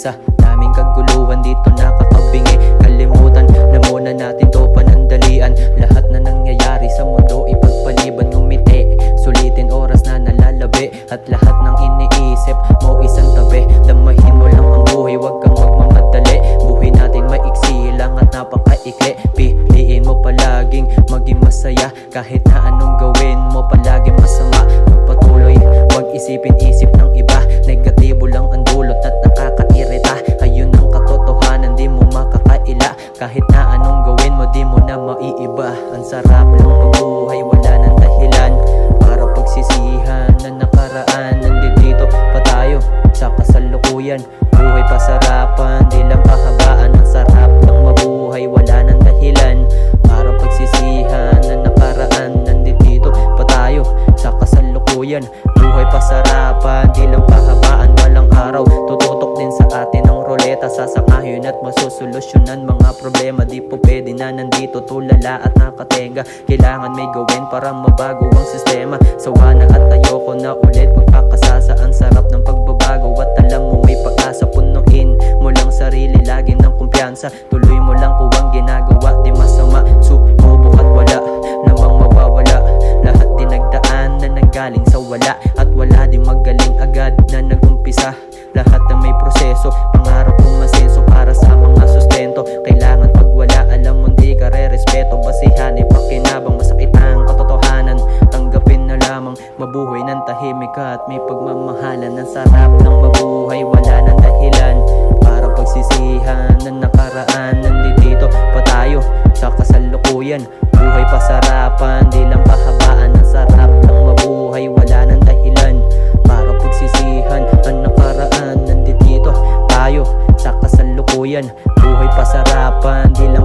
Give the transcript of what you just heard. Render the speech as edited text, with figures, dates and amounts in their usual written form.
Sa daming kaguluhan dito nakakabingi, kalimutan na muna natin to panandalian. Lahat na nangyayari sa mundo ipagpaliban, ngumiti, sulitin oras na nalalabi. At lahat ng iniisip mo isang tabi, damahin mo lang ang buhay, wag kang magmamadali. Buhay natin maiksi lang at napakaikli. Piliin mo palaging maging masaya, kahit na anong gawin mo palaging masama. Magpatuloy, wag isipin-isip ng iba, negatibo lang ang dulot at nakakairita. Ayun ang katotohanan, di mo makakaila. Kahit na anong gawin mo, di mo na maiiba. Ang sarap lang mabuhay, wala nang dahilan para pagsisihan na nakaraan. Nandito pa tayo sa kasalukuyan, buhay pasarapan, di lang kahabaan. Ang sarap lang mabuhay, wala nang dahilan para pagsisihan na nakaraan. Nandito pa tayo sa kasalukuyan, buhay pasarapan, di lang kahabaan. Walang araw tututok din sa atin ang roleta, sasakahin at masusolusyonan mga problema. Di po pwede na nandito tulala at nakatenga, kailangan may gawin para mabago ang sistema. Sawa na at ayoko na ulit magpakasasa. Ang sarap ng pagbabago at alam mo may pag-asa. Punuin mo lang sarili lagi ng kumpiyansa, tuloy mo lang kung ang ginagawa di masama. Sububok at wala namang mawawala, lahat din nagdaan na nanggaling sa wala. At wala din magaling agad na nagumpisa, lahat na may proseso, pangarap umasenso para sa mga sustento. Kailangan pag wala, alam mo di ka re-respeto, basihan ipakinabang, masakit ang katotohanan. Tanggapin na lamang, mabuhay ng tahimik at may pagmamahalan. Ang sarap ng mabuhay, wala nang dahilan para pagsisihan ng nakaraan. Nandito pa tayo sa kasalukuyan, buhay pasarapan, di lang kahabaan. Ang sarap ng mabuhay, wala nang dahilan para pagsisihan ang nakaraan. Nandito tayo sa kasalukuyan, buhay pasarapan, di lang